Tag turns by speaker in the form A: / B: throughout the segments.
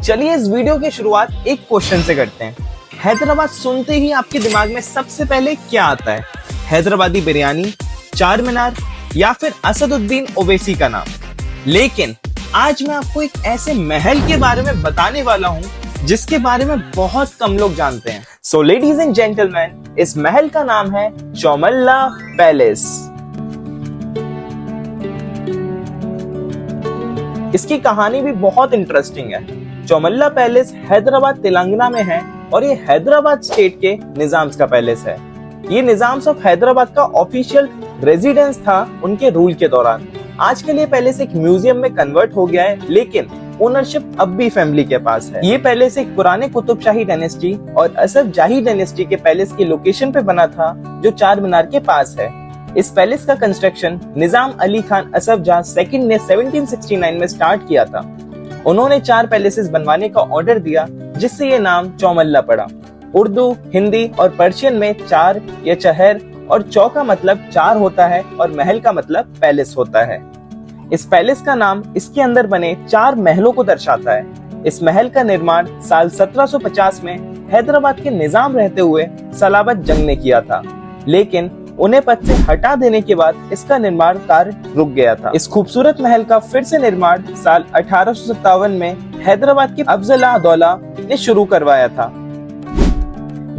A: चलिए इस वीडियो की शुरुआत एक क्वेश्चन से करते हैं। हैदराबाद सुनते ही आपके दिमाग में सबसे पहले क्या आता है? हैदराबादी बिरयानी, चार मीनार या फिर असदुद्दीन ओवैसी का नाम? लेकिन आज मैं आपको एक ऐसे महल के बारे में बताने वाला हूं जिसके बारे में बहुत कम लोग जानते हैं। सो लेडीज एंड जेंटलमैन, इस महल का नाम है चौमल्ला पैलेस। इसकी कहानी भी बहुत इंटरेस्टिंग है। चौमल्ला पैलेस हैदराबाद तेलंगाना में है और ये हैदराबाद स्टेट के निजाम्स का पैलेस है। ये निजाम्स ऑफ हैदराबाद का ऑफिशियल रेजिडेंस था उनके रूल के दौरान। आजकल ये पैलेस एक म्यूजियम में कन्वर्ट हो गया है, लेकिन ओनरशिप अब भी फैमिली के पास है। ये पैलेस एक पुराने कुतुबशाही डायनेस्टी और असफ जाही डायनेस्टी के पैलेस की लोकेशन पे बना था, जो चार मीनार के पास है। इस पैलेस का कंस्ट्रक्शन निजाम अली खान असफ जाह सेकंड ने 1769 में स्टार्ट किया था। उन्होंने 4 पैलेसेस बनवाने का ऑर्डर दिया, जिससे ये नाम चौमल्ला पड़ा। उर्दू, हिंदी और पर्शियन में चार या चहर और चौ का मतलब 4 होता है और महल का मतलब पैलेस होता है। इस पैलेस का नाम इसके अंदर बने 4 महलों को दर्शाता है। इस महल का निर्माण साल 1750 में हैदराबाद के निजाम रहते हुए सलाबत जंग ने किया था, लेकिन उन्हें पद से हटा देने के बाद इसका निर्माण कार्य रुक गया था। इस खूबसूरत महल का फिर से निर्माण साल 1857 में हैदराबाद के अफजल-उद-दौला ने शुरू करवाया था,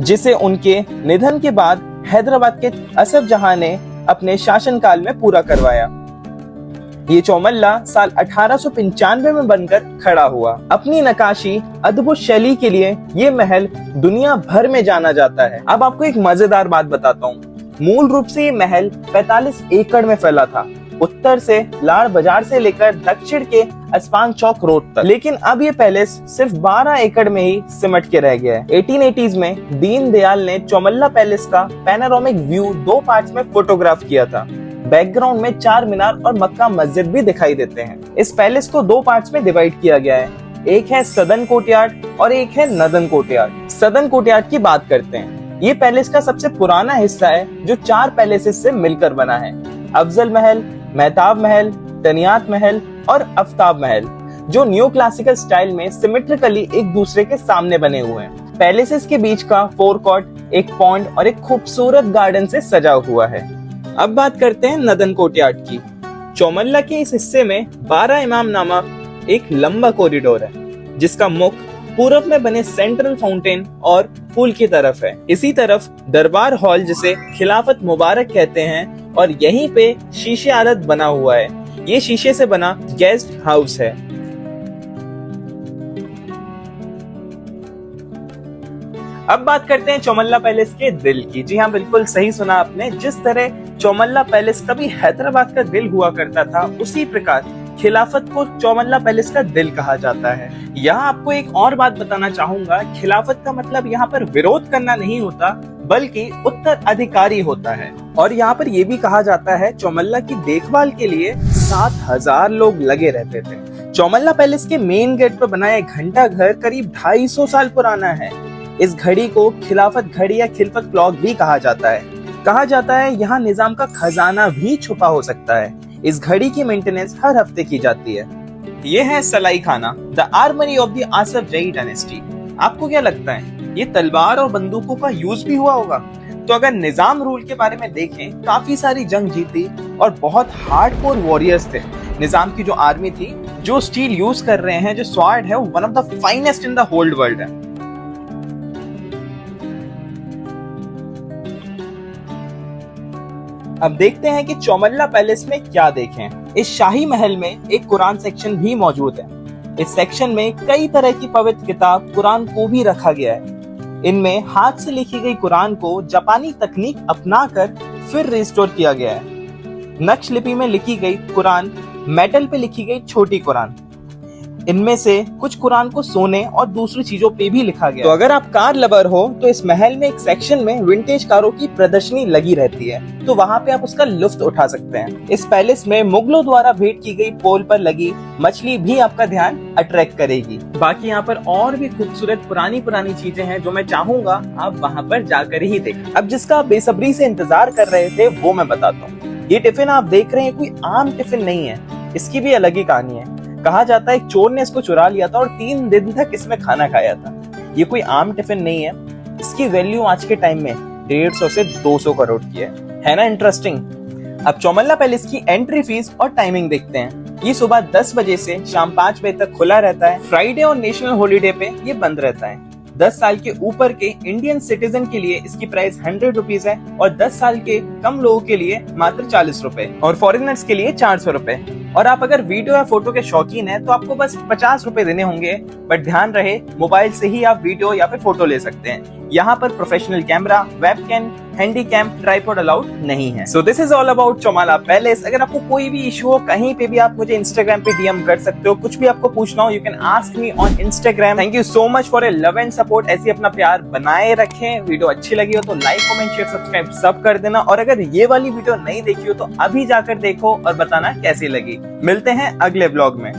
A: जिसे उनके निधन के बाद हैदराबाद के असफ जहां ने अपने शासनकाल में पूरा करवाया। ये चौमल्ला साल 1895 में बनकर खड़ा हुआ। अपनी नक्काशी अद्भुत शैली के लिए ये महल दुनिया भर में जाना जाता है। अब आपको एक मजेदार बात बताता हूँ। मूल रूप से ये महल 45 एकड़ में फैला था, उत्तर से लाड़ बाजार से लेकर दक्षिण के अस्पांग चौक रोड तक। लेकिन अब ये पैलेस सिर्फ 12 एकड़ में ही सिमट के रह गया है। 1880s में दीन दयाल ने चौमल्ला पैलेस का पैनोरामिक व्यू 2 पार्ट्स में फोटोग्राफ किया था। बैकग्राउंड में चार मीनार और मक्का मस्जिद भी दिखाई देते हैं। इस पैलेस को 2 पार्ट्स में डिवाइड किया गया है। एक है सदन कोर्टयार्ड और एक है नदन कोर्टयार्ड। सदन कोर्टयार्ड की बात करते हैं। ये पैलेस का सबसे पुराना हिस्सा है, जो 4 पैलेसेस से मिलकर बना है। अफजल महल, मेहताब महल, तनियात महल और आफ्ताब महल, जो न्यू क्लासिकल स्टाइल में सिमेट्रिकली एक दूसरे के सामने बने हुए हैं। पैलेसेस के बीच का फोरकॉर्ट, एक पॉन्ड और एक खूबसूरत गार्डन से सजा हुआ है। अब बात करते हैं नदन कोर्टयार्ड की। चौमल्ला के इस हिस्से में 12 इमाम नामक एक लंबा कॉरिडोर है, जिसका मुख पूरब में बने सेंट्रल फाउंटेन और पूल की तरफ है। इसी तरफ दरबार हॉल, जिसे खिलाफत मुबारक कहते हैं, और यहीं पे शीशे आदत बना हुआ है। ये शीशे से बना गेस्ट हाउस है। अब बात करते हैं चौमल्ला पैलेस के दिल की। जी हाँ, बिल्कुल सही सुना आपने। जिस तरह चौमल्ला पैलेस कभी हैदराबाद का दिल हुआ करता था, उसी प्रकार खिलाफत को चौमल्ला पैलेस का दिल कहा जाता है। यहाँ आपको एक और बात बताना चाहूंगा। खिलाफत का मतलब यहाँ पर विरोध करना नहीं होता, बल्कि उत्तराधिकारी होता है। और यहाँ पर यह भी कहा जाता है, चौमल्ला की देखभाल के लिए 7000 लोग लगे रहते थे। चौमल्ला पैलेस के मेन गेट पर बनाया घंटा घर करीब 250 साल पुराना है। इस घड़ी को खिलाफत घड़ी या खिलफत क्लॉक भी कहा जाता है। कहा जाता है यहाँ निजाम का खजाना भी छुपा हो सकता है। इस घड़ी की मेंटेनेंस हर हफ्ते की जाती है। ये है सलाई खाना, the armoury of the Asaf जाही डायनेस्टी। आपको क्या लगता है, ये तलवार और बंदूकों का यूज भी हुआ होगा? तो अगर निजाम रूल के बारे में देखें, काफी सारी जंग जीती और बहुत हार्डकोर वॉरियर्स थे। निजाम की जो आर्मी थी, जो स्टील यूज कर रहे हैं, जो स्वॉर्ड है, वो one of the finest in the whole world है। अब देखते हैं कि चौमल्ला पैलेस में क्या देखें। इस शाही महल में एक कुरान सेक्शन भी मौजूद है। इस सेक्शन में कई तरह की पवित्र किताब कुरान को भी रखा गया है। इनमें हाथ से लिखी गई कुरान को जापानी तकनीक अपनाकर फिर रिस्टोर किया गया है। नक्श लिपि में लिखी गई कुरान, मेटल पे लिखी गई छोटी कुरान। इनमें से कुछ कुरान को सोने और दूसरी चीजों पे भी लिखा गया। तो अगर आप कार लवर हो, तो इस महल में एक सेक्शन में विंटेज कारों की प्रदर्शनी लगी रहती है, तो वहाँ पे आप उसका लुत्फ उठा सकते हैं। इस पैलेस में मुगलों द्वारा भेंट की गई पोल पर लगी मछली भी आपका ध्यान अट्रैक्ट करेगी। बाकी यहाँ पर और भी खूबसूरत पुरानी चीजें हैं, जो मैं चाहूंगा आप वहाँ पर जाकर ही देखें। अब जिसका आप बेसब्री से इंतजार कर रहे थे, वो मैं बताता हूँ। ये टिफिन आप देख रहे हैं कोई आम टिफिन नहीं है, इसकी भी अलग ही कहानी है। कहा जाता है एक चोर ने इसको चुरा लिया था और 3 दिन तक इसमें खाना खाया था। ये कोई आम टिफिन नहीं है। इसकी वैल्यू आज के टाइम में 150 से 200 करोड़ की है ना इंटरेस्टिंग। अब चौमल्ला पैलेस की एंट्री फीस और टाइमिंग देखते हैं। ये सुबह 10 बजे से शाम 5 बजे तक खुला रहता है। फ्राइडे और नेशनल हॉलीडे पे ये बंद रहता है। 10 साल के ऊपर के इंडियन सिटीजन के लिए इसकी प्राइस 100 रुपीज है और 10 साल के कम लोगों के लिए मात्र 40 रुपए और फॉरेनर्स के लिए 400 रुपए। और आप अगर वीडियो या फोटो के शौकीन हैं तो आपको बस 50 रुपए देने होंगे। बट ध्यान रहे, मोबाइल से ही आप वीडियो या फिर फोटो ले सकते हैं। यहाँ पर professional camera, webcam, handycam, tripod allowed नहीं है। So this is all about Chowmahalla Palace. अगर आपको कोई भी इशू हो कहीं पे भी, आप मुझे इंस्टाग्राम पे डीएम कर सकते हो। कुछ भी आपको पूछना हो, you can ask me on Instagram. Thank you so much for a love and support. ऐसी अपना प्यार बनाए रखें। वीडियो अच्छी लगी हो तो लाइक, कमेंट, शेयर, सब्सक्राइब सब कर देना। और अगर ये वाली वीडियो नहीं देखी हो तो अभी जाकर देखो और बताना कैसी लगी। मिलते हैं अगले ब्लॉग में।